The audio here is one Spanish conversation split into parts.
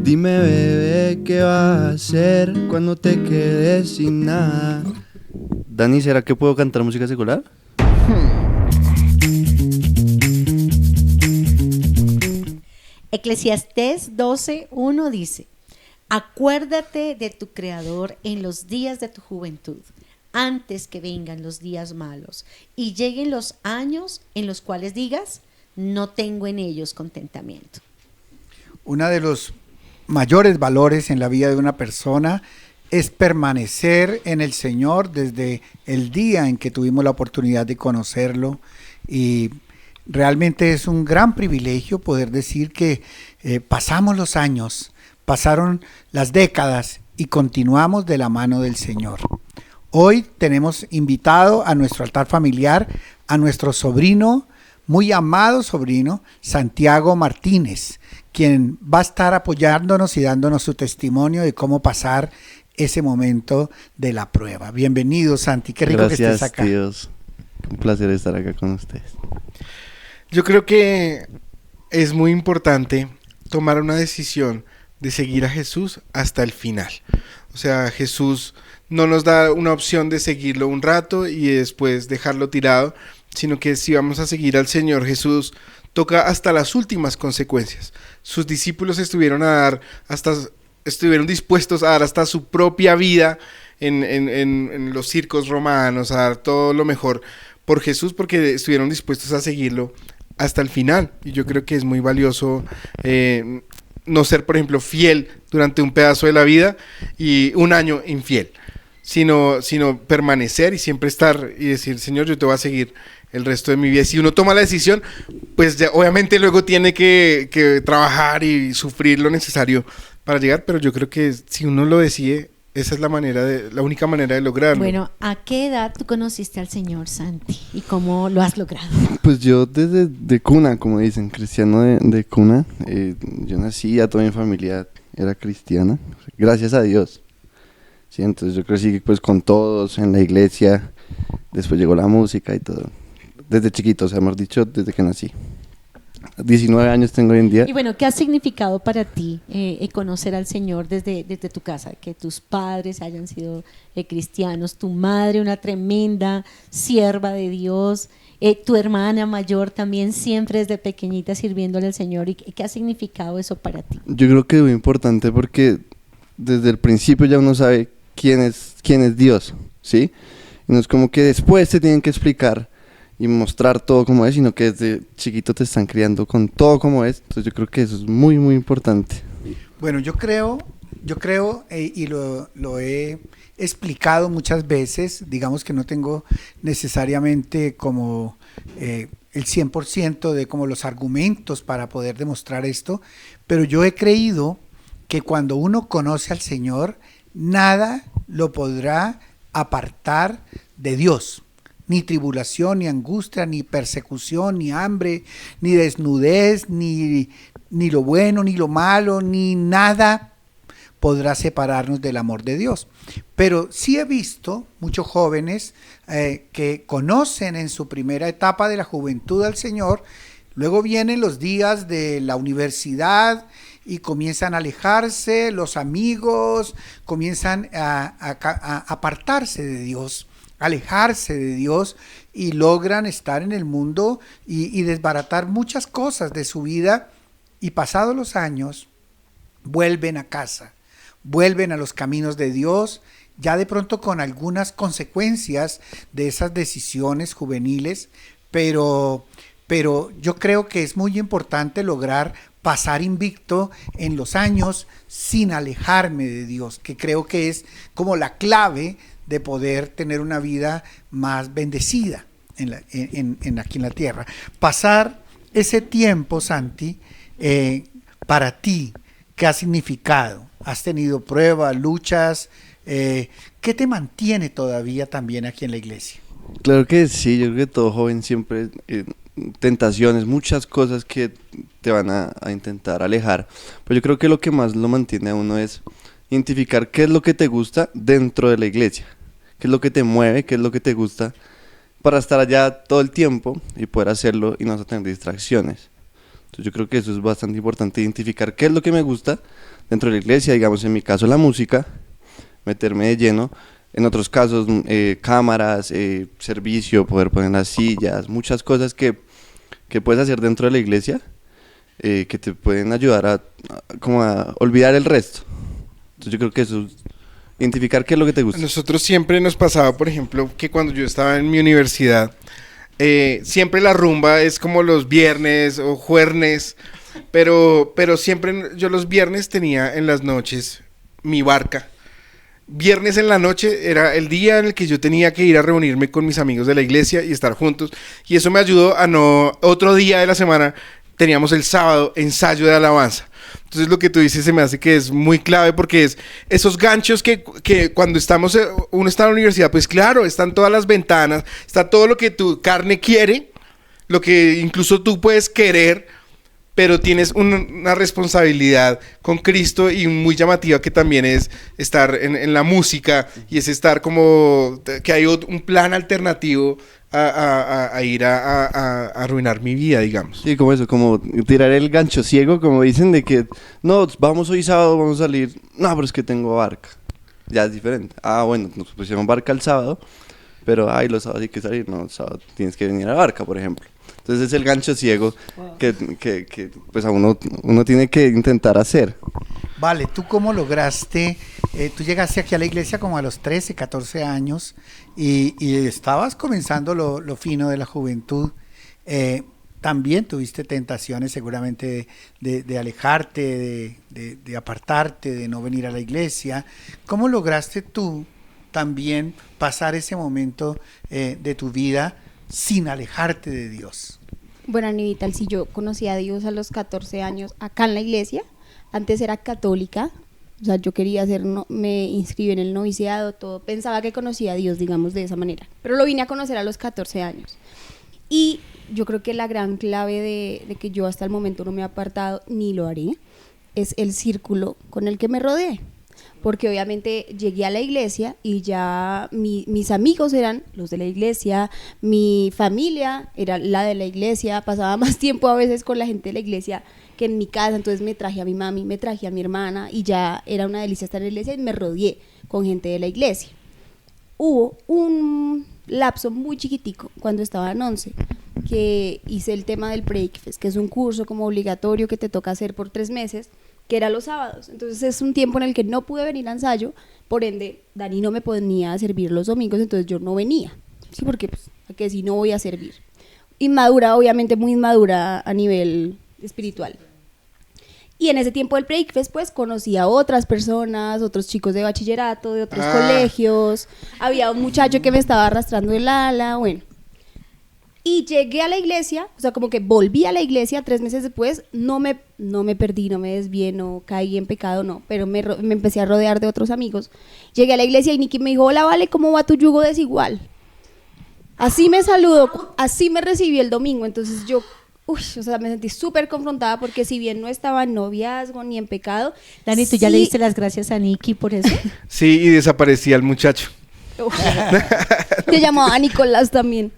Dime, bebé, ¿qué vas a hacer cuando te quedes sin nada? Dani, ¿será que puedo cantar música secular? Eclesiastés 12:1 dice: acuérdate de tu Creador en los días de tu juventud, antes que vengan los días malos y lleguen los años en los cuales digas, no tengo en ellos contentamiento. Uno de los mayores valores en la vida de una persona es permanecer en el Señor desde el día en que tuvimos la oportunidad de conocerlo, y realmente es un gran privilegio poder decir que pasamos los años, pasaron las décadas y continuamos de la mano del Señor. Hoy tenemos invitado a nuestro altar familiar a nuestro sobrino, muy amado sobrino, Santiago Martínez, quien va a estar apoyándonos y dándonos su testimonio de cómo pasar ese momento de la prueba. Bienvenido, Santi, qué rico Gracias, que estés acá. Dios. Un placer estar acá con ustedes. Yo creo que es muy importante tomar una decisión de seguir a Jesús hasta el final. O sea, Jesús no nos da una opción de seguirlo un rato y después dejarlo tirado, sino que si vamos a seguir al Señor Jesús, toca hasta las últimas consecuencias. Sus discípulos estuvieron dispuestos a dar hasta su propia vida en los circos romanos, a dar todo lo mejor por Jesús, porque estuvieron dispuestos a seguirlo hasta el final. Y yo creo que es muy valioso no ser, por ejemplo, fiel durante un pedazo de la vida y un año infiel, sino permanecer y siempre estar y decir, Señor, yo te voy a seguir el resto de mi vida. Si uno toma la decisión, pues ya, obviamente luego tiene que trabajar y sufrir lo necesario para llegar, pero yo creo que si uno lo decide, esa es la única manera de lograrlo. Bueno, ¿a qué edad tú conociste al Señor, Santi? ¿Y cómo lo has logrado? Pues yo desde de cuna, como dicen, cristiano de cuna. Yo nací, ya toda mi familia era cristiana, gracias a Dios. Sí, entonces yo crecí pues con todos en la iglesia, después llegó la música y todo. Desde chiquito, o sea, hemos dicho, desde que nací. 19 años tengo hoy en día. Y bueno, ¿qué ha significado para ti conocer al Señor desde tu casa? Que tus padres hayan sido cristianos, tu madre una tremenda sierva de Dios, tu hermana mayor también siempre desde pequeñita sirviéndole al Señor. ¿Y qué ha significado eso para ti? Yo creo que es muy importante porque desde el principio ya uno sabe quién es Dios, ¿sí? Y no es como que después te tienen que explicar y mostrar todo como es, sino que desde chiquito te están criando con todo como es. Entonces yo creo que eso es muy, muy importante. Bueno, yo creo y lo he explicado muchas veces, digamos que no tengo necesariamente como el 100% de como los argumentos para poder demostrar esto, pero yo he creído que cuando uno conoce al Señor, nada lo podrá apartar de Dios. Ni tribulación, ni angustia, ni persecución, ni hambre, ni desnudez, ni lo bueno, ni lo malo, ni nada podrá separarnos del amor de Dios. Pero sí he visto muchos jóvenes que conocen en su primera etapa de la juventud al Señor, luego vienen los días de la universidad y comienzan a alejarse, los amigos comienzan a apartarse de Dios, alejarse de Dios, y logran estar en el mundo y desbaratar muchas cosas de su vida, y pasados los años vuelven a casa, vuelven a los caminos de Dios, ya de pronto con algunas consecuencias de esas decisiones juveniles, pero yo creo que es muy importante lograr pasar invicto en los años sin alejarme de Dios, que creo que es como la clave de poder tener una vida más bendecida aquí en la tierra. Pasar ese tiempo, Santi, para ti, ¿qué ha significado? ¿Has tenido pruebas, luchas? ¿Qué te mantiene todavía también aquí en la iglesia? Claro que sí, yo creo que todo joven siempre tentaciones, muchas cosas que te van a intentar alejar. Pero yo creo que lo que más lo mantiene a uno es identificar qué es lo que te gusta dentro de la iglesia, qué es lo que te mueve, qué es lo que te gusta, para estar allá todo el tiempo y poder hacerlo y no tener distracciones. Entonces yo creo que eso es bastante importante, identificar qué es lo que me gusta dentro de la iglesia, digamos en mi caso la música, meterme de lleno. En otros casos, cámaras, servicio, poder poner las sillas, muchas cosas que puedes hacer dentro de la iglesia que te pueden ayudar como a olvidar el resto. Entonces yo creo que eso, identificar qué es lo que te gusta. A nosotros siempre nos pasaba, por ejemplo, que cuando yo estaba en mi universidad, siempre la rumba es como los viernes o jueves, pero siempre yo los viernes tenía en las noches mi barca. Viernes en la noche era el día en el que yo tenía que ir a reunirme con mis amigos de la iglesia y estar juntos, y eso me ayudó a no, otro día de la semana teníamos el sábado ensayo de alabanza. Entonces lo que tú dices se me hace que es muy clave, porque es esos ganchos que cuando uno está en la universidad, pues claro, están todas las ventanas, está todo lo que tu carne quiere, lo que incluso tú puedes querer, pero tienes una responsabilidad con Cristo, y muy llamativa, que también es estar en la música, y es estar como que hay un plan alternativo a ir a arruinar mi vida, digamos. Sí, como eso, como tirar el gancho ciego, como dicen, de que no, vamos hoy sábado, vamos a salir. No, pero es que tengo barca. Ya es diferente. Ah, bueno, nos pusieron barca el sábado, pero los sábados hay que salir. No, el sábado tienes que venir a la barca, por ejemplo. Entonces es el gancho ciego que pues a uno tiene que intentar hacer. Vale, ¿tú cómo lograste? Tú llegaste aquí a la iglesia como a los 13, 14 años y estabas comenzando lo fino de la juventud. También tuviste tentaciones seguramente de alejarte, de apartarte, de no venir a la iglesia. ¿Cómo lograste tú también pasar ese momento de tu vida sin alejarte de Dios? Bueno, Anivital, si yo conocí a Dios a los 14 años acá en la iglesia. Antes era católica, o sea, yo quería me inscribí en el noviciado, todo, pensaba que conocía a Dios, digamos, de esa manera, pero lo vine a conocer a los 14 años. Y yo creo que la gran clave de que yo hasta el momento no me he apartado, ni lo haré, es el círculo con el que me rodeé. Porque obviamente llegué a la iglesia y ya mis amigos eran los de la iglesia, mi familia era la de la iglesia, pasaba más tiempo a veces con la gente de la iglesia que en mi casa, entonces me traje a mi mami, me traje a mi hermana y ya era una delicia estar en la iglesia y me rodeé con gente de la iglesia. Hubo un lapso muy chiquitico cuando estaba en 11 que hice el tema del Breakfast, que es un curso como obligatorio que te toca hacer por 3 meses, que era los sábados. Entonces es un tiempo en el que no pude venir a ensayo, por ende Dani no me ponía a servir los domingos, entonces yo no venía, sí, porque pues, que si no voy a servir. Inmadura, obviamente muy inmadura a nivel espiritual. Y en ese tiempo del Breakfast, pues, conocí a otras personas, otros chicos de bachillerato, de otros colegios, había un muchacho que me estaba arrastrando el ala, bueno. Y llegué a la iglesia, o sea, como que volví a la iglesia 3 meses después, no me perdí, no me desvié, no caí en pecado, no, pero me empecé a rodear de otros amigos. Llegué a la iglesia y Nicky me dijo, hola, Vale, ¿cómo va tu yugo desigual? Así me saludó, así me recibí el domingo, entonces yo, o sea, me sentí súper confrontada porque si bien no estaba en noviazgo ni en pecado. Dani, ¿tú ya le diste las gracias a Nicky por eso? Sí, y desaparecía el muchacho. Yo llamaba a Nicolás también.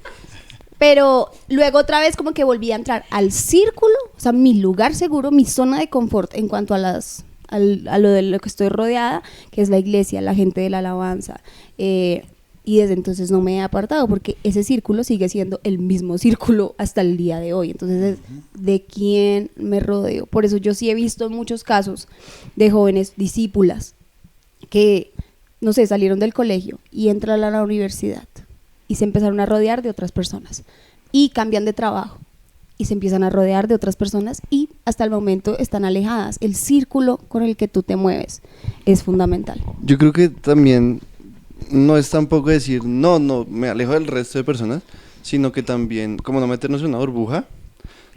Pero luego otra vez como que volví a entrar al círculo, o sea, mi lugar seguro, mi zona de confort en cuanto a lo de lo que estoy rodeada, que es la iglesia, la gente de la alabanza. Y desde entonces no me he apartado porque ese círculo sigue siendo el mismo círculo hasta el día de hoy. Entonces, ¿de quién me rodeo? Por eso yo sí he visto muchos casos de jóvenes discípulas que, no sé, salieron del colegio y entran a la universidad y se empezaron a rodear de otras personas y cambian de trabajo y se empiezan a rodear de otras personas y hasta el momento están alejadas. El círculo con el que tú te mueves es fundamental. Yo creo que también no es tampoco decir no, me alejo del resto de personas, sino que también, como no meternos en una burbuja,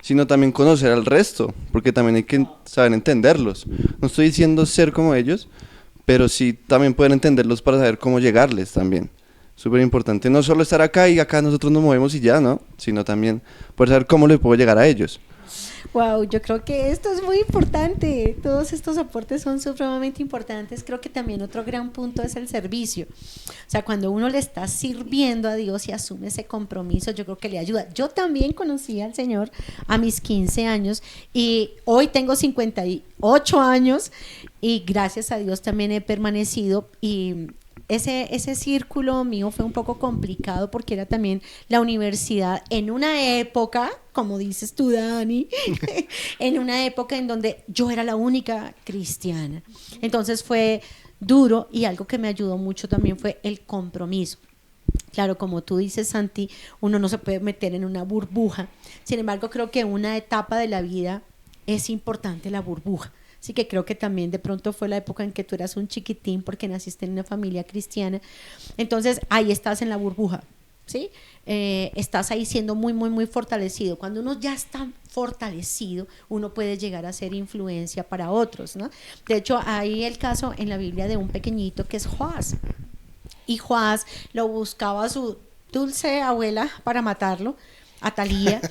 sino también conocer al resto, porque también hay que saber entenderlos. No estoy diciendo ser como ellos, pero sí también poder entenderlos para saber cómo llegarles también. Súper importante, no solo estar acá y acá nosotros nos movemos y ya, ¿no? Sino también poder saber cómo le puedo llegar a ellos. Wow, yo creo que esto es muy importante. Todos estos aportes son supremamente importantes. Creo que también otro gran punto es el servicio. O sea, cuando uno le está sirviendo a Dios y asume ese compromiso, yo creo que le ayuda. Yo también conocí al Señor a mis 15 años y hoy tengo 58 años y gracias a Dios también he permanecido y ese círculo mío fue un poco complicado porque era también la universidad en una época, como dices tú, Dani, en una época en donde yo era la única cristiana. Entonces fue duro y algo que me ayudó mucho también fue el compromiso. Claro, como tú dices, Santi, uno no se puede meter en una burbuja. Sin embargo, creo que una etapa de la vida es importante la burbuja. Así que creo que también de pronto fue la época en que tú eras un chiquitín porque naciste en una familia cristiana. Entonces ahí estás en la burbuja, ¿sí? Estás ahí siendo muy, muy, muy fortalecido. Cuando uno ya está fortalecido, uno puede llegar a ser influencia para otros, ¿no? De hecho, hay el caso en la Biblia de un pequeñito que es Joás. Y Joás lo buscaba a su dulce abuela para matarlo, Atalía.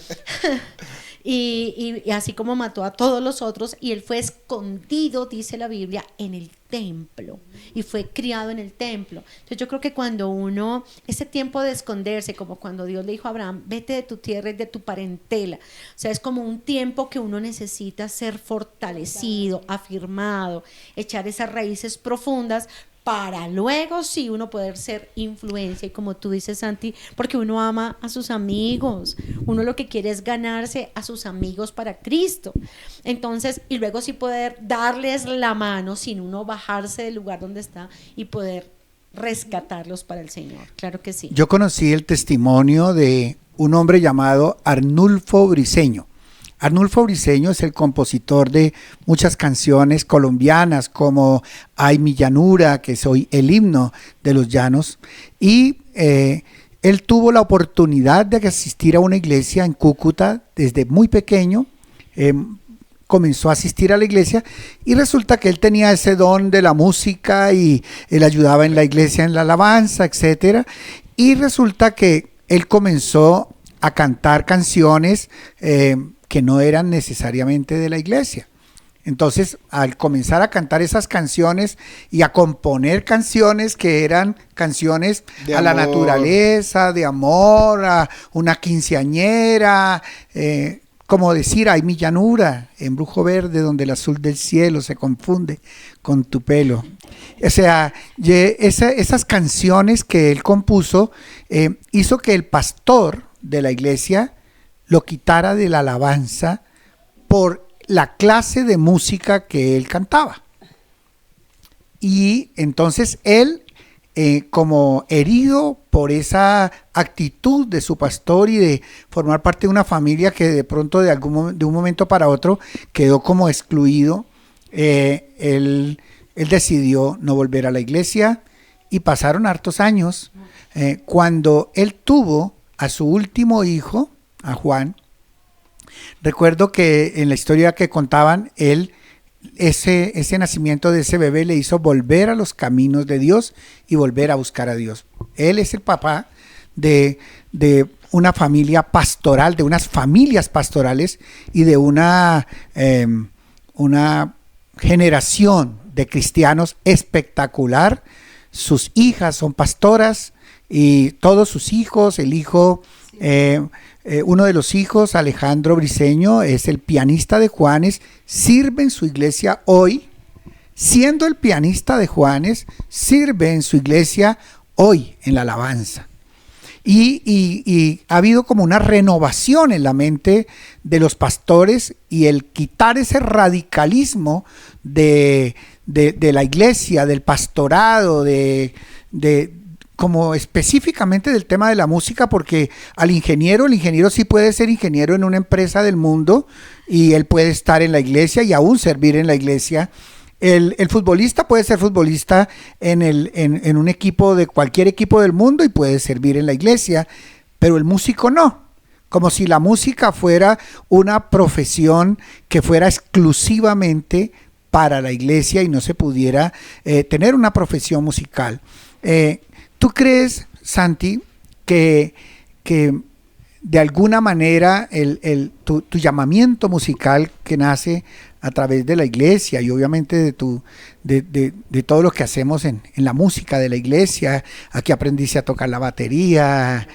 Y así como mató a todos los otros, y él fue escondido, dice la Biblia, en el templo, y fue criado en el templo. Entonces yo creo que cuando uno, ese tiempo de esconderse, como cuando Dios le dijo a Abraham, vete de tu tierra y de tu parentela, o sea, es como un tiempo que uno necesita ser fortalecido, afirmado, echar esas raíces profundas, para luego sí uno poder ser influencia. Y como tú dices, Santi, porque uno ama a sus amigos, uno lo que quiere es ganarse a sus amigos para Cristo. Entonces, y luego sí poder darles la mano sin uno bajarse del lugar donde está y poder rescatarlos para el Señor. Claro que sí. Yo conocí el testimonio de un hombre llamado Arnulfo Briceño. Arnulfo Briceño es el compositor de muchas canciones colombianas como Ay mi llanura, que soy el himno de los llanos, y él tuvo la oportunidad de asistir a una iglesia en Cúcuta desde muy pequeño. Comenzó a asistir a la iglesia y resulta que él tenía ese don de la música y él ayudaba en la iglesia en la alabanza, etcétera, y resulta que él comenzó a cantar canciones que no eran necesariamente de la iglesia. Entonces, al comenzar a cantar esas canciones y a componer canciones que eran canciones de a la amor, naturaleza, de amor, a una quinceañera, como decir, ay mi llanura, embrujo verde donde el azul del cielo se confunde con tu pelo. O sea, esas canciones que él compuso hizo que el pastor de la iglesia lo quitara de la alabanza por la clase de música que él cantaba. Y entonces él, como herido por esa actitud de su pastor y de formar parte de una familia que de pronto de un momento para otro quedó como excluido, él decidió no volver a la iglesia y pasaron hartos años. Cuando él tuvo a su último hijo, a Juan, recuerdo que en la historia que contaban, ese nacimiento de ese bebé le hizo volver a los caminos de Dios y volver a buscar a Dios. Él es el papá de una familia pastoral, de unas familias pastorales y de una generación de cristianos espectacular. Sus hijas son pastoras y todos sus hijos, el hijo... uno de los hijos, Alejandro Briceño, es el pianista de Juanes, sirve en su iglesia hoy, siendo el pianista de Juanes, sirve en su iglesia hoy en la alabanza. Y ha habido como una renovación en la mente de los pastores y el quitar ese radicalismo de la iglesia, del pastorado, como específicamente del tema de la música, porque el ingeniero sí puede ser ingeniero en una empresa del mundo y él puede estar en la iglesia y aún servir en la iglesia. El futbolista puede ser futbolista en un equipo de cualquier equipo del mundo y puede servir en la iglesia, pero el músico no. Como si la música fuera una profesión que fuera exclusivamente para la iglesia y no se pudiera tener una profesión musical. ¿Tú crees, Santi, que de alguna manera tu llamamiento musical que nace a través de la iglesia y obviamente de todo lo que hacemos en la música de la iglesia. Aquí aprendiste a tocar la batería,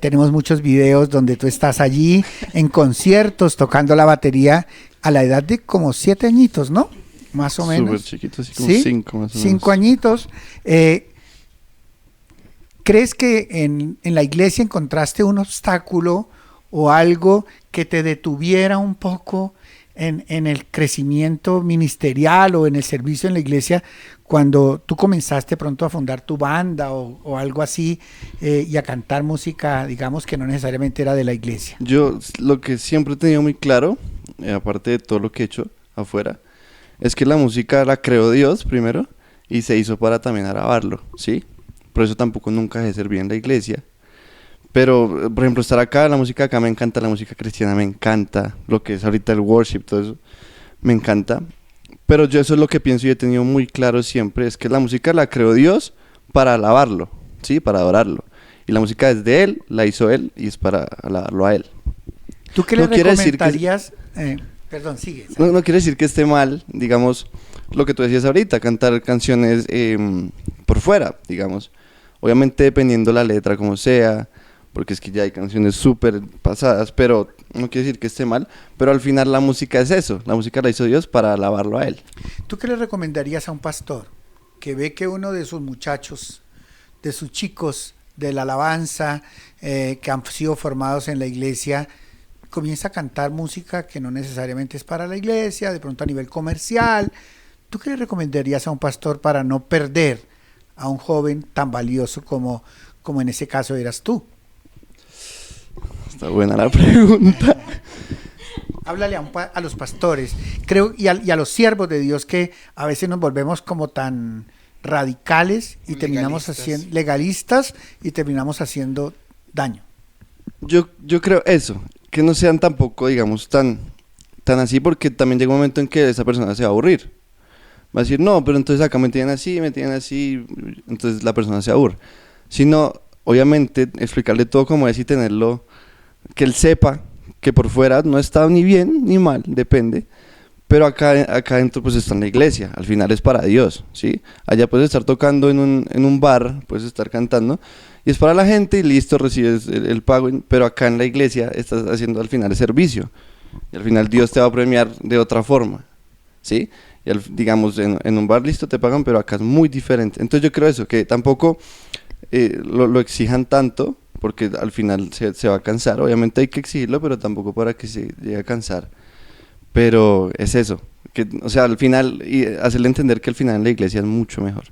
tenemos muchos videos donde tú estás allí en conciertos tocando la batería a la edad de como 7 añitos, ¿no? Más o menos. Súper chiquito, así como ¿Sí? 5 más o menos. 5 añitos. ¿Crees que en la iglesia encontraste un obstáculo o algo que te detuviera un poco en el crecimiento ministerial o en el servicio en la iglesia cuando tú comenzaste pronto a fundar tu banda o algo así y a cantar música, digamos que no necesariamente era de la iglesia? Yo lo que siempre he tenido muy claro, aparte de todo lo que he hecho afuera, es que la música la creó Dios primero y se hizo para también alabarlo, ¿sí? Por eso tampoco nunca dejé de servir en la iglesia. Pero, por ejemplo, estar acá, la música acá me encanta, la música cristiana me encanta, lo que es ahorita el worship, todo eso, me encanta. Pero yo eso es lo que pienso y he tenido muy claro siempre, es que la música la creó Dios para alabarlo, ¿sí? Para adorarlo. Y la música es de Él, la hizo Él y es para alabarlo a Él. ¿Tú qué le No quiere decir que- recomendarías? Perdón, sigue. No quiere decir que esté mal, digamos, lo que tú decías ahorita, cantar canciones por fuera, digamos. Obviamente dependiendo la letra como sea, porque es que ya hay canciones súper pasadas, pero no quiere decir que esté mal, pero al final la música es eso, la música la hizo Dios para alabarlo a Él. ¿Tú qué le recomendarías a un pastor que ve que uno de sus muchachos, de sus chicos de la alabanza, que han sido formados en la iglesia, comienza a cantar música que no necesariamente es para la iglesia, de pronto a nivel comercial? ¿Tú qué le recomendarías a un pastor para no perder a un joven tan valioso como en ese caso eras tú? Está buena la pregunta. Háblale a los pastores, creo, y a los siervos de Dios, que a veces nos volvemos como tan radicales y terminamos haciendo legalistas y terminamos haciendo daño. Yo creo eso, que no sean tampoco, digamos, tan así, porque también llega un momento en que esa persona se va a aburrir. Va a decir, no, pero entonces acá me tienen así, entonces la persona se aburre. Sino, obviamente, explicarle todo como es y tenerlo, que él sepa que por fuera no está ni bien ni mal, depende, pero acá adentro pues está en la iglesia, al final es para Dios, ¿sí? Allá puedes estar tocando en un bar, puedes estar cantando, y es para la gente y listo, recibes el pago, pero acá en la iglesia estás haciendo al final el servicio, y al final Dios te va a premiar de otra forma, ¿sí? Y digamos, en un bar listo te pagan, pero acá es muy diferente. Entonces yo creo eso, que tampoco lo exijan tanto, porque al final se va a cansar. Obviamente hay que exigirlo, pero tampoco para que se llegue a cansar. Pero es eso, que, o sea, al final, y hacerle entender que al final en la iglesia es mucho mejor.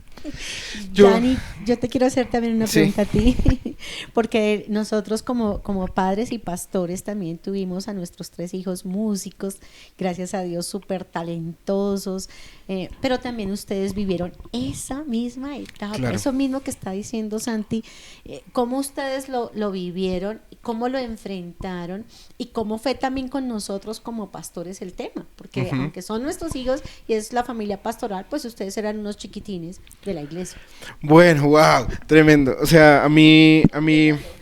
Dani, yo te quiero hacer también una Sí. pregunta a ti, porque nosotros como padres y pastores también tuvimos a nuestros 3 hijos músicos, gracias a Dios súper talentosos, pero también ustedes vivieron esa misma etapa, Claro. eso mismo que está diciendo Santi, cómo ustedes lo vivieron, cómo lo enfrentaron y cómo fue también con nosotros como pastores el tema, porque Ujú. aunque son nuestros hijos y es la familia pastoral, pues ustedes eran unos chiquitines de la iglesia. Bueno, wow, tremendo. O sea, a mí,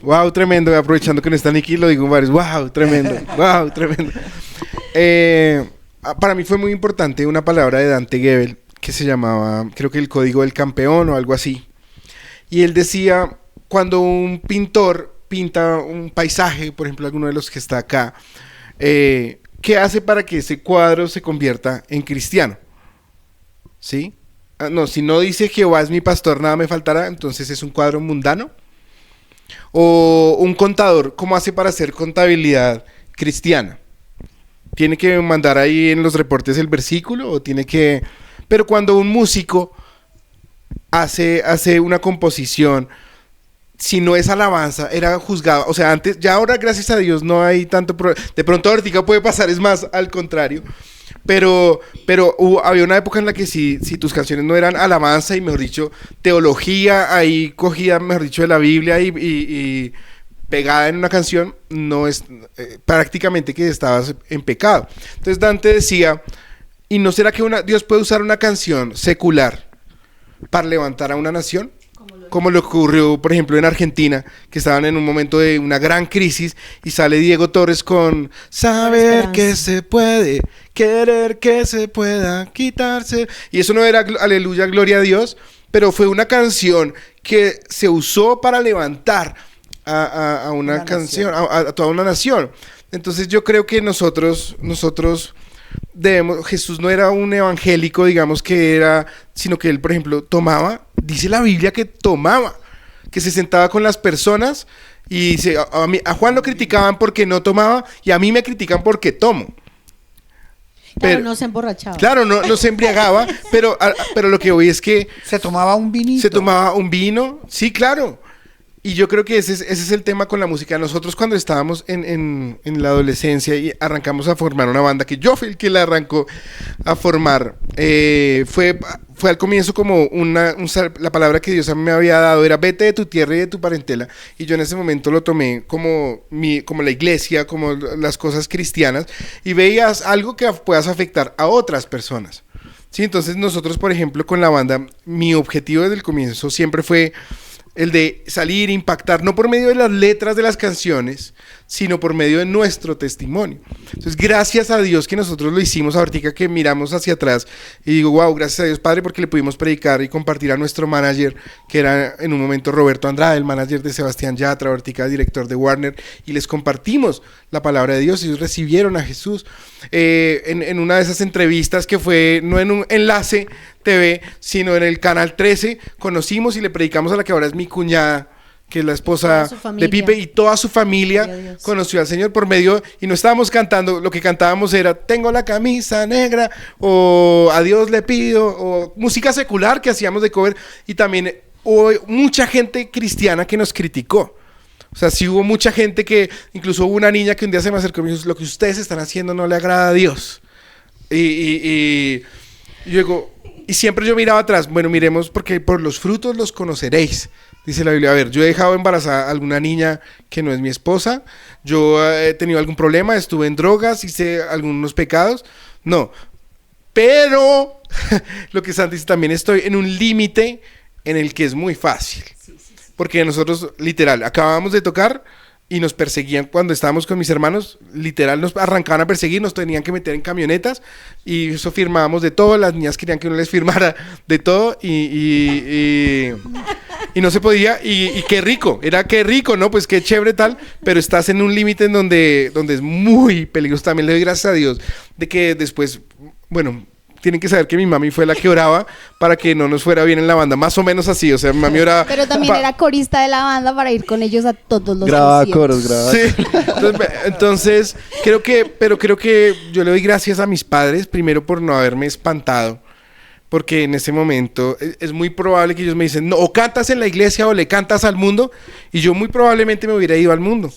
wow, tremendo. Aprovechando que no está Nicky, lo digo en varios. Wow, tremendo, wow, tremendo. Para mí fue muy importante una palabra de Dante Gebel que se llamaba, creo que el código del campeón o algo así. Y él decía, cuando un pintor pinta un paisaje, por ejemplo, alguno de los que está acá, ¿qué hace para que ese cuadro se convierta en cristiano? ¿Sí? No, si no dice Jehová es mi pastor, nada me faltará, entonces es un cuadro mundano. O un contador, ¿cómo hace para hacer contabilidad cristiana? ¿Tiene que mandar ahí en los reportes el versículo? ¿O tiene que...? Pero cuando un músico hace una composición, si no es alabanza, era juzgado. O sea, antes, ya ahora gracias a Dios no hay tanto... De pronto ahorita puede pasar, es más al contrario. Pero había una época en la que si tus canciones no eran alabanza y, mejor dicho, teología ahí cogida, mejor dicho, de la Biblia y pegada en una canción, no es prácticamente que estabas en pecado. Entonces Dante decía, ¿y no será que Dios puede usar una canción secular para levantar a una nación? Como lo como lo ocurrió, por ejemplo, en Argentina, que estaban en un momento de una gran crisis y sale Diego Torres con saber que se puede, querer que se pueda, quitarse. Y eso no era aleluya, gloria a Dios, pero fue una canción que se usó para levantar a una canción, a toda una nación. Entonces yo creo que nosotros debemos, Jesús no era un evangélico, digamos que era, sino que él, por ejemplo, tomaba, dice la Biblia que tomaba, que se sentaba con las personas y dice, a Juan lo criticaban porque no tomaba y a mí me critican porque tomo. Claro, no se emborrachaba. Claro, no se embriagaba, pero lo que voy es que Se tomaba un vinito. se tomaba un vino, sí, claro. Y yo creo que ese es el tema con la música. Nosotros cuando estábamos en la adolescencia y arrancamos a formar una banda, que yo fui el que la arrancó a formar, fue al comienzo como la palabra que Dios a mí me había dado era vete de tu tierra y de tu parentela. Y yo en ese momento lo tomé como la iglesia, como las cosas cristianas, y veías algo que puedas afectar a otras personas. Sí, entonces nosotros, por ejemplo, con la banda, mi objetivo desde el comienzo siempre fue el de salir, impactar, no por medio de las letras de las canciones, sino por medio de nuestro testimonio. Entonces, gracias a Dios que nosotros lo hicimos, ahorita que miramos hacia atrás, y digo, wow, gracias a Dios, Padre, porque le pudimos predicar y compartir a nuestro manager, que era en un momento Roberto Andrade, el manager de Sebastián Yatra, ahorita director de Warner, y les compartimos la palabra de Dios, y ellos recibieron a Jesús. En una de esas entrevistas que fue, no en un enlace TV, sino en el Canal 13, conocimos y le predicamos a la que ahora es mi cuñada, que es la esposa de Pipe, y toda su familia conoció al Señor por medio, y no estábamos cantando, lo que cantábamos era tengo la camisa negra, o a Dios le pido, o música secular que hacíamos de cover, y también hubo mucha gente cristiana que nos criticó. O sea, sí hubo mucha gente que, incluso hubo una niña que un día se me acercó y me dijo, lo que ustedes están haciendo no le agrada a Dios. Y yo digo, y siempre yo miraba atrás, bueno, miremos, porque por los frutos los conoceréis. Dice la Biblia, a ver, yo he dejado embarazada a alguna niña que no es mi esposa, yo he tenido algún problema, estuve en drogas, hice algunos pecados, no, pero lo que Santi dice, también estoy en un límite en el que es muy fácil, porque nosotros, literal, acabábamos de tocar y nos perseguían cuando estábamos con mis hermanos, literal nos arrancaban a perseguir, nos tenían que meter en camionetas y eso firmábamos de todo, las niñas querían que uno les firmara de todo y no se podía y qué rico, ¿no? Pues qué chévere tal, pero estás en un límite en donde es muy peligroso. También le doy gracias a Dios de que después, bueno, tienen que saber que mi mami fue la que oraba para que no nos fuera bien en la banda, más o menos así, o sea, mi mami oraba. Pero también era corista de la banda para ir con ellos a todos los grababa conciertos. coros, grababa. Sí. Entonces, creo que yo le doy gracias a mis padres, primero por no haberme espantado, porque en ese momento es muy probable que ellos me dicen, no, o cantas en la iglesia o le cantas al mundo, y yo muy probablemente me hubiera ido al mundo.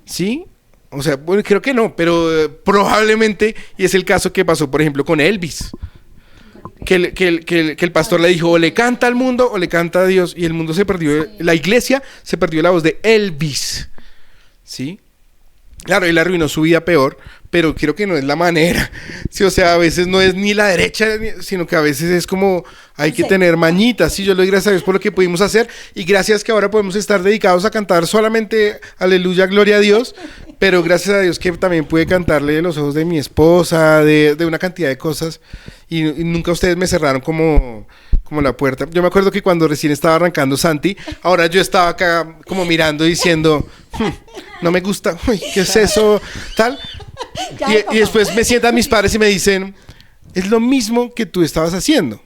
¿Sí? O sea, bueno, creo que no, pero probablemente, y es el caso que pasó, por ejemplo, con Elvis. Que el pastor le dijo, o le canta al mundo o le canta a Dios, y el mundo se perdió, la iglesia se perdió la voz de Elvis. ¿Sí? Claro, él arruinó su vida peor, pero creo que no es la manera. Sí, o sea, a veces no es ni la derecha, sino que a veces es como hay que tener mañitas. Sí, yo le doy gracias a Dios por lo que pudimos hacer y gracias que ahora podemos estar dedicados a cantar solamente aleluya, gloria a Dios, pero gracias a Dios que también pude cantarle de los ojos de mi esposa, de una cantidad de cosas y nunca ustedes me cerraron como la puerta. Yo me acuerdo que cuando recién estaba arrancando Santi, ahora yo estaba acá como mirando diciendo, no me gusta, uy, ¿qué es eso? Tal. Y después me sientan mis padres y me dicen, es lo mismo que tú estabas haciendo.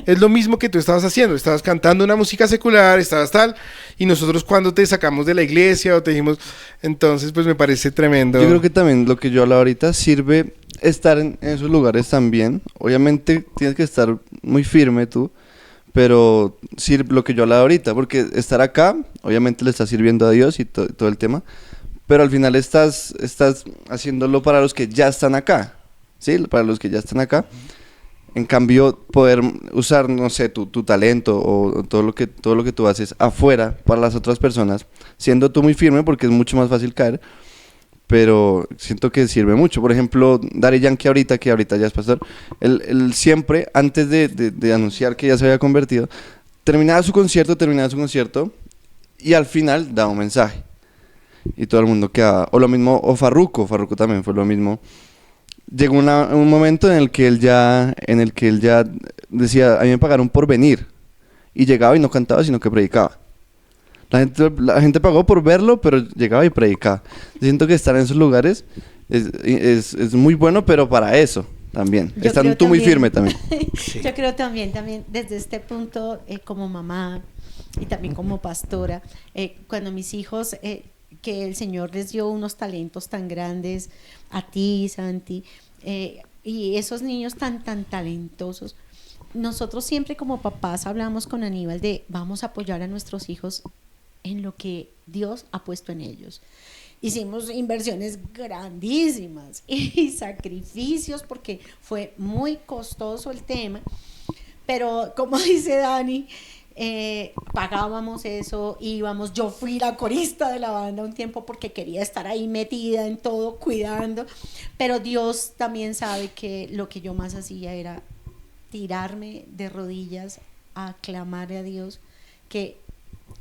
Es lo mismo que tú estabas haciendo. Estabas cantando una música secular, estabas tal, y nosotros cuando te sacamos de la iglesia o te dijimos, entonces pues me parece tremendo. Yo creo que también lo que yo hablo ahorita sirve estar en esos lugares también. Obviamente tienes que estar muy firme tú, pero sirve lo que yo hablaba ahorita, porque estar acá, obviamente le estás sirviendo a Dios y todo el tema, pero al final estás haciéndolo para los que ya están acá, ¿sí? Para los que ya están acá. En cambio, poder usar, no sé, tu talento o todo lo que tú haces afuera para las otras personas, siendo tú muy firme, porque es mucho más fácil caer, pero siento que sirve mucho. Por ejemplo, Daddy Yankee ahorita, que ahorita ya es pastor, él siempre, antes de anunciar que ya se había convertido, terminaba su concierto y al final daba un mensaje. Y todo el mundo quedaba, o lo mismo, o Farruko también fue lo mismo. Llegó un momento en el que él ya decía, a mí me pagaron por venir. Y llegaba y no cantaba, sino que predicaba. La gente pagó por verlo, pero llegaba y predicaba. Siento que estar en esos lugares es muy bueno, pero para eso también. Están tú muy firme también. Sí. Yo creo también desde este punto, como mamá y también como pastora, cuando mis hijos, que el Señor les dio unos talentos tan grandes, a ti, Santi, y esos niños tan talentosos, nosotros siempre como papás hablamos con Aníbal de vamos a apoyar a nuestros hijos en lo que Dios ha puesto en ellos. Hicimos inversiones grandísimas y sacrificios porque fue muy costoso el tema, pero como dice Dani, pagábamos eso, íbamos, yo fui la corista de la banda un tiempo porque quería estar ahí metida en todo, cuidando, pero Dios también sabe que lo que yo más hacía era tirarme de rodillas a clamar a Dios que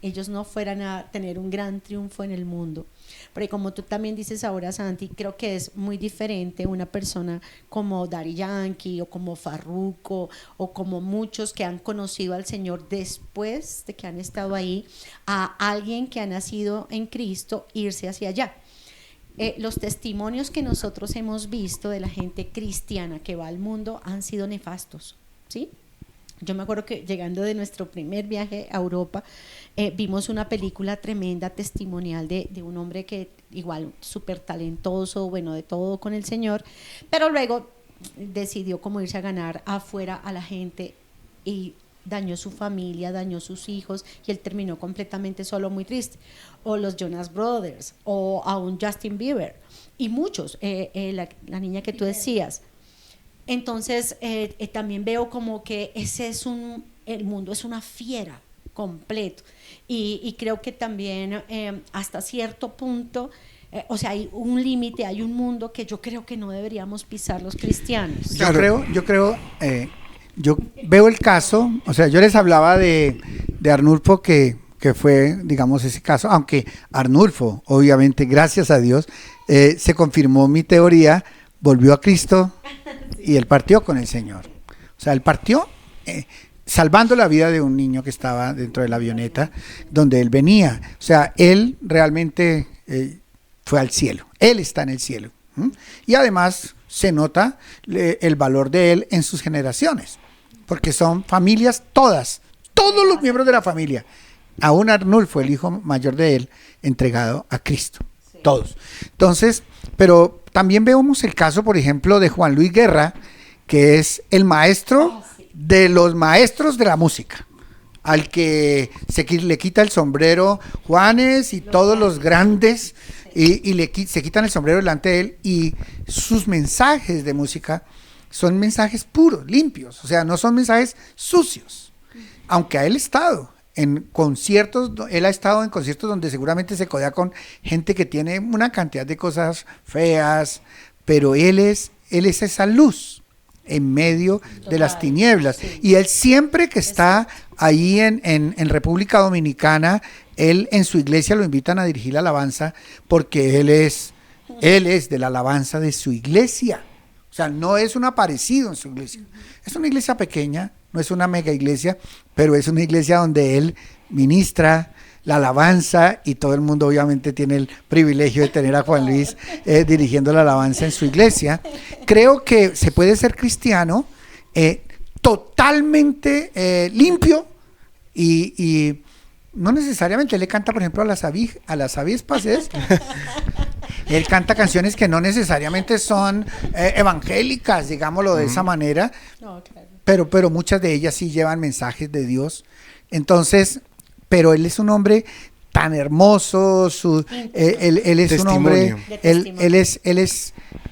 ellos no fueran a tener un gran triunfo en el mundo. Porque como tú también dices ahora, Santi, creo que es muy diferente una persona como Daddy Yankee o como Farruko o como muchos que han conocido al Señor después de que han estado ahí, a alguien que ha nacido en Cristo irse hacia allá. Los testimonios que nosotros hemos visto de la gente cristiana que va al mundo han sido nefastos, ¿sí? Yo me acuerdo que llegando de nuestro primer viaje a Europa, vimos una película tremenda testimonial de un hombre que igual súper talentoso, bueno, de todo con el Señor, pero luego decidió como irse a ganar afuera a la gente y dañó su familia, dañó sus hijos y él terminó completamente solo, muy triste. O los Jonas Brothers, o a un Justin Bieber, y muchos, la niña que tú decías. Entonces, también veo como que el mundo es una fiera completo. Y creo que también hasta cierto punto, o sea, hay un límite, hay un mundo que yo creo que no deberíamos pisar los cristianos. Yo veo el caso, o sea, yo les hablaba de Arnulfo que fue, digamos, ese caso, aunque Arnulfo, obviamente, gracias a Dios, se confirmó mi teoría, volvió a Cristo y él partió con el Señor. O sea, él partió salvando la vida de un niño que estaba dentro de la avioneta donde él venía. O sea, él realmente fue al cielo, él está en el cielo. Y además se nota el valor de él en sus generaciones, porque son familias todos los miembros de la familia. Aún Arnulfo, el hijo mayor de él, entregado a Cristo. Sí. Todos. Entonces, pero también vemos el caso, por ejemplo, de Juan Luis Guerra, que es el maestro de los maestros de la música, al que le quita el sombrero Juanes y todos los grandes, y se quitan el sombrero delante de él, y sus mensajes de música son mensajes puros, limpios, o sea, no son mensajes sucios, aunque él ha estado en conciertos donde seguramente se codea con gente que tiene una cantidad de cosas feas, pero él es esa luz en medio de las tinieblas. Sí. Y él siempre que está ahí en República Dominicana, él en su iglesia lo invitan a dirigir la alabanza porque él es de la alabanza de su iglesia. O sea, no es un aparecido en su iglesia. Es una iglesia pequeña, no es una mega iglesia, pero es una iglesia donde él ministra la alabanza y todo el mundo obviamente tiene el privilegio de tener a Juan Luis dirigiendo la alabanza en su iglesia. Creo que se puede ser cristiano totalmente limpio y no necesariamente. Él le canta, por ejemplo, a las avispas, él canta canciones que no necesariamente son evangélicas, digámoslo de esa manera, no, claro. pero muchas de ellas sí llevan mensajes de Dios. Entonces, pero él es un hombre tan hermoso, él es testimonio. Un hombre,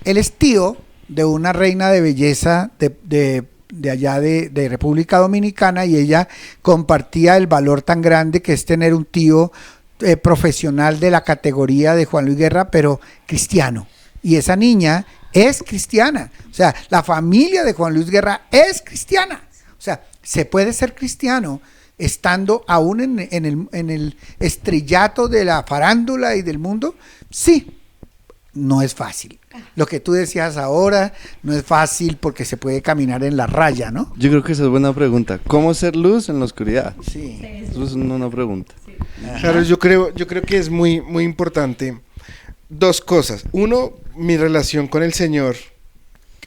él es tío de una reina de belleza de allá de República Dominicana, y ella compartía el valor tan grande que es tener un tío profesional de la categoría de Juan Luis Guerra, pero cristiano. Y esa niña es cristiana. O sea, la familia de Juan Luis Guerra es cristiana. O sea, se puede ser cristiano estando aún en el estrellato de la farándula y del mundo, sí, no es fácil. Lo que tú decías ahora no es fácil porque se puede caminar en la raya, ¿no? Yo creo que esa es buena pregunta. ¿Cómo ser luz en la oscuridad? Sí. Eso es una pregunta. Claro, yo creo que es muy, muy importante dos cosas. Uno, mi relación con el Señor.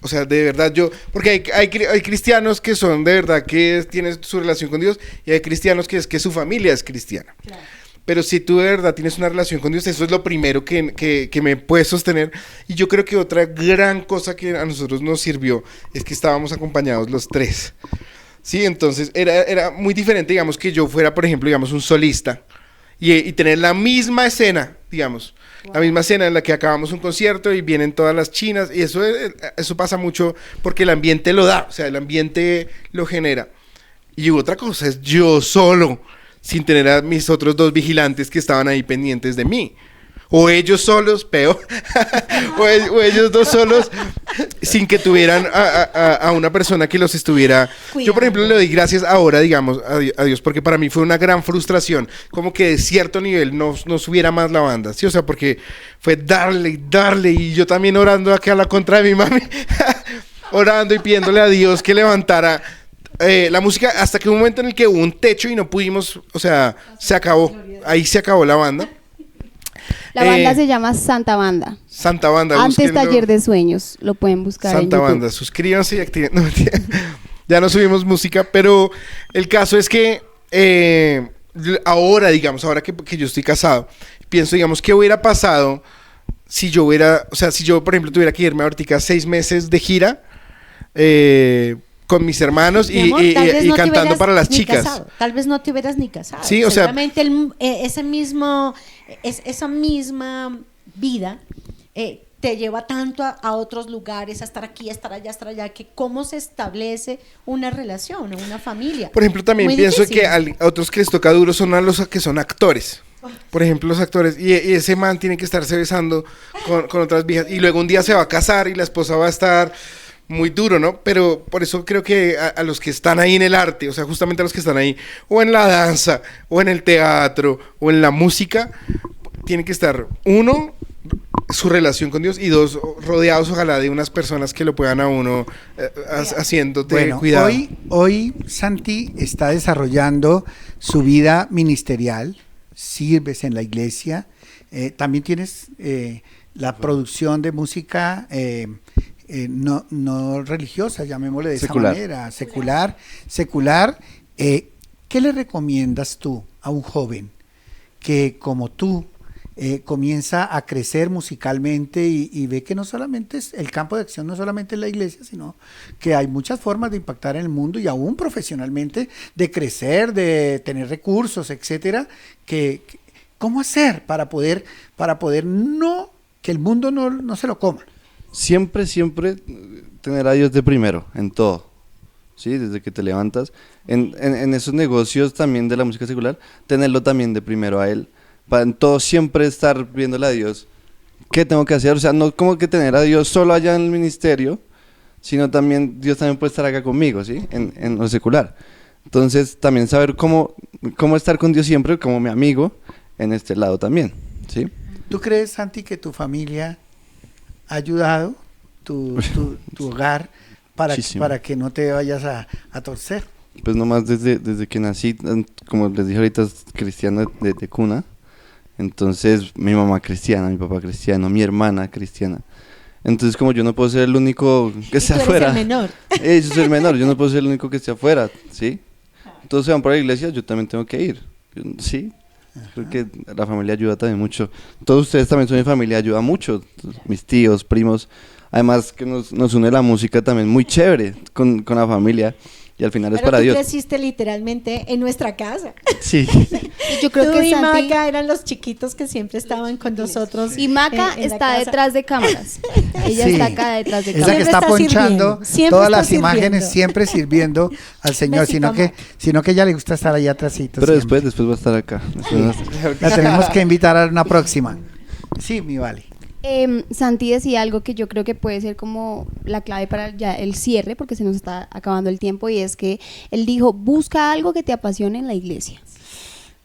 O sea, de verdad porque hay cristianos que son de verdad que tienen su relación con Dios, y hay cristianos que es que su familia es cristiana. Claro. Pero si tú de verdad tienes una relación con Dios, eso es lo primero que me puede sostener. Y yo creo que otra gran cosa que a nosotros nos sirvió es que estábamos acompañados los tres. Sí, entonces era muy diferente, digamos, que yo fuera, por ejemplo, digamos, un solista y tener la misma escena, digamos, la misma escena en la que acabamos un concierto y vienen todas las chinas, y eso pasa mucho porque el ambiente lo da, o sea, el ambiente lo genera. Y otra cosa es yo solo, sin tener a mis otros dos vigilantes que estaban ahí pendientes de mí. O ellos solos, peor, o ellos dos solos, sin que tuvieran a una persona que los estuviera... Cuidado. Yo, por ejemplo, le doy gracias ahora, digamos, a Dios, porque para mí fue una gran frustración, como que de cierto nivel no subiera más la banda, ¿sí? O sea, porque fue darle, y yo también orando acá a la contra de mi mami, orando y pidiéndole a Dios que levantara la música, hasta que un momento en el que hubo un techo y no pudimos, o sea, se acabó, ahí se acabó la banda. La banda se llama Santa Banda. Santa Banda. Antes Taller de Sueños, lo pueden buscar en YouTube. Santa Banda, suscríbanse y activen. No, ya no subimos música, pero el caso es que ahora, digamos, ahora que yo estoy casado, pienso, digamos, ¿qué hubiera pasado si yo por ejemplo, tuviera que irme ahorita 6 meses de gira con mis hermanos y cantando para las chicas? Casado. Tal vez no te hubieras ni casado. Sí, o sea, esa misma vida te lleva tanto a otros lugares, a estar aquí, a estar allá, que cómo se establece una relación, una familia. Por ejemplo, también muy pienso difícil. que a otros que les toca duro son a los que son actores. Por ejemplo, los actores, y ese man tiene que estarse besando con otras viejas, y luego un día se va a casar y la esposa va a estar muy duro, ¿no? Pero por eso creo que a los que están ahí en el arte, o sea, justamente a los que están ahí, o en la danza, o en el teatro, o en la música, tienen que estar, uno, su relación con Dios, y dos, rodeados ojalá de unas personas que lo puedan a uno haciéndote cuidado. Hoy Santi está desarrollando su vida ministerial, sirves en la iglesia, también tienes la producción de música no religiosa, llamémosle de secular. Esa manera, secular. ¿Qué le recomiendas tú a un joven que como tú comienza a crecer musicalmente y ve que no solamente es el campo de acción, no solamente es la iglesia, sino que hay muchas formas de impactar en el mundo y aún profesionalmente, de crecer, de tener recursos, etcétera? ¿Cómo hacer para poder no que el mundo no se lo coma? Siempre tener a Dios de primero, en todo, ¿sí? Desde que te levantas, en esos negocios también de la música secular, tenerlo también de primero a Él, para en todo siempre estar viéndole a Dios, ¿qué tengo que hacer? O sea, no como que tener a Dios solo allá en el ministerio, sino también, Dios también puede estar acá conmigo, ¿sí? En lo secular. Entonces, también saber cómo estar con Dios siempre, como mi amigo, en este lado también, ¿sí? ¿Tú crees, Santi, que tu familia ha ayudado, tu hogar, para que no te vayas a torcer? Pues nomás desde que nací, como les dije ahorita, es cristiana de cuna. Entonces mi mamá cristiana, mi papá cristiano, mi hermana cristiana. Entonces como yo no puedo ser el único que esté afuera. Tú eres el menor. Yo soy el menor, yo no puedo ser el único que esté afuera, ¿sí? Todos se van para la iglesia, yo también tengo que ir, ¿sí? Creo que la familia ayuda también mucho. Todos ustedes también son mi familia, ayuda mucho. Mis tíos, primos. Además que nos une la música también muy chévere con la familia. Y al final es para Dios. Pero tú creciste literalmente en nuestra casa. Sí. Yo creo Tú que y Santi Maca eran los chiquitos que siempre estaban con nosotros. y Maca en la está casa. detrás de cámaras. Ella Sí. está acá detrás de Es la cámaras. que Siempre está está ponchando sirviendo, siempre todas está las imágenes, sirviendo. siempre sirviendo al Señor, Besito, sino que a ella le gusta estar allá atrásito. Pero siempre. después va a estar acá. La tenemos que invitar a una próxima. Sí, mi vale. Santi decía algo que yo creo que puede ser como la clave para ya el cierre, porque se nos está acabando el tiempo, y es que él dijo, busca algo que te apasione en la iglesia,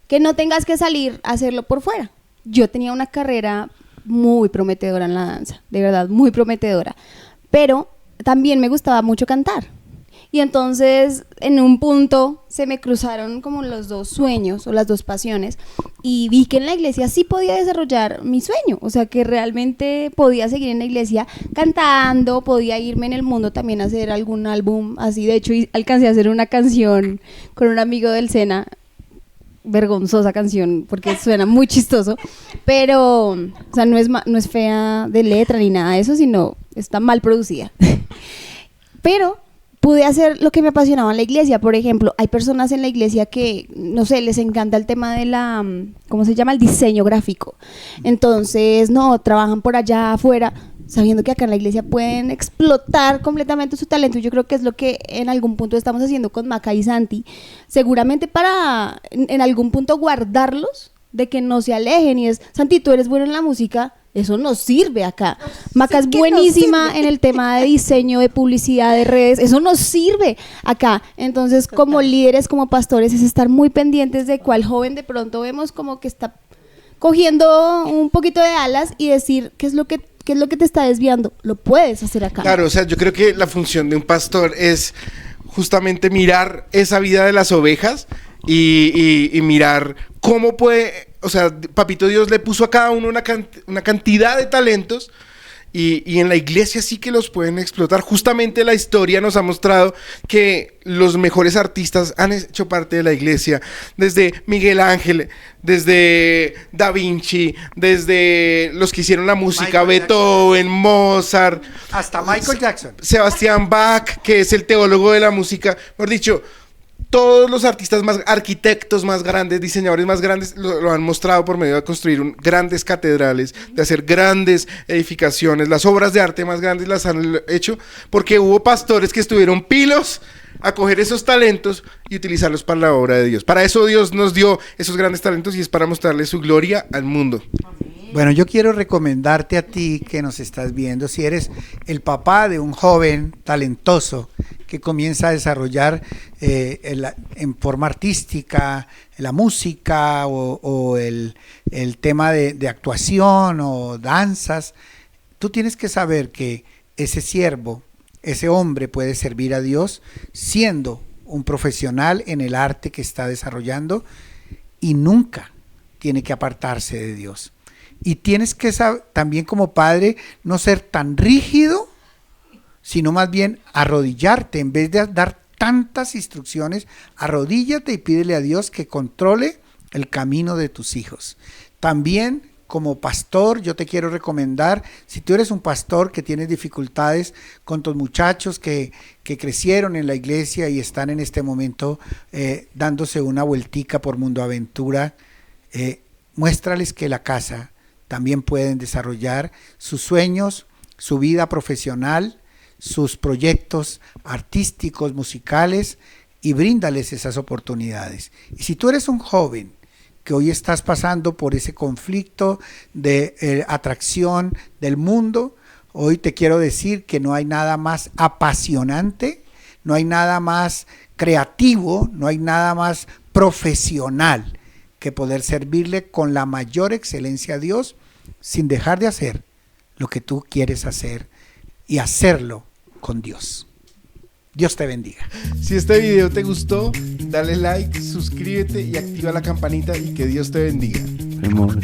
que no tengas que salir a hacerlo por fuera. Yo tenía una carrera muy prometedora en la danza, de verdad, muy prometedora, pero también me gustaba mucho cantar. Y entonces en un punto se me cruzaron como los dos sueños o las dos pasiones y vi que en la iglesia sí podía desarrollar mi sueño, o sea que realmente podía seguir en la iglesia cantando, podía irme en el mundo también a hacer algún álbum así. De hecho alcancé a hacer una canción con un amigo del SENA, vergonzosa canción porque suena muy chistoso, pero o sea, no es fea de letra ni nada de eso, sino está mal producida. Pero pude hacer lo que me apasionaba en la iglesia. Por ejemplo, hay personas en la iglesia que, no sé, les encanta el tema de la, ¿cómo se llama? El diseño gráfico. Entonces, no, trabajan por allá afuera, sabiendo que acá en la iglesia pueden explotar completamente su talento. Yo creo que es lo que en algún punto estamos haciendo con Maca y Santi, seguramente para en algún punto guardarlos, de que no se alejen. Y es, Santi, tú eres bueno en la música, eso nos sirve acá. Maca es buenísima en el tema de diseño, de publicidad, de redes, eso nos sirve acá. Entonces, como líderes, como pastores, es estar muy pendientes de cuál joven de pronto vemos como que está cogiendo un poquito de alas y decir qué es lo que te está desviando. Lo puedes hacer acá. Claro, o sea, yo creo que la función de un pastor es justamente mirar esa vida de las ovejas y mirar cómo puede, o sea, Papito Dios le puso a cada uno una cantidad de talentos y en la iglesia sí que los pueden explotar. Justamente la historia nos ha mostrado que los mejores artistas han hecho parte de la iglesia, desde Miguel Ángel, desde Da Vinci, desde los que hicieron la música, Michael Beethoven, Mozart, hasta Michael Jackson, Sebastián Bach, que es el teólogo de la música. Mejor dicho, todos los artistas más, arquitectos más grandes, diseñadores más grandes, lo han mostrado por medio de construir grandes catedrales, de hacer grandes edificaciones. Las obras de arte más grandes las han hecho porque hubo pastores que estuvieron pilos a coger esos talentos y utilizarlos para la obra de Dios. Para eso Dios nos dio esos grandes talentos y es para mostrarle su gloria al mundo. Bueno, yo quiero recomendarte a ti que nos estás viendo, si eres el papá de un joven talentoso que comienza a desarrollar en forma artística la música o el tema de actuación o danzas, tú tienes que saber que ese siervo, ese hombre puede servir a Dios siendo un profesional en el arte que está desarrollando y nunca tiene que apartarse de Dios. Y tienes que saber, también como padre, no ser tan rígido, sino más bien arrodillarte. En vez de dar tantas instrucciones, arrodíllate y pídele a Dios que controle el camino de tus hijos. También como pastor, yo te quiero recomendar, si tú eres un pastor que tienes dificultades con tus muchachos que crecieron en la iglesia y están en este momento dándose una vueltica por Mundo Aventura, muéstrales que la casa también pueden desarrollar sus sueños, su vida profesional, sus proyectos artísticos, musicales, y bríndales esas oportunidades. Y si tú eres un joven que hoy estás pasando por ese conflicto de atracción del mundo, hoy te quiero decir que no hay nada más apasionante, no hay nada más creativo, no hay nada más profesional que poder servirle con la mayor excelencia a Dios sin dejar de hacer lo que tú quieres hacer y hacerlo con Dios. Dios te bendiga. Si este video te gustó, dale like, suscríbete y activa la campanita y que Dios te bendiga. Vemos.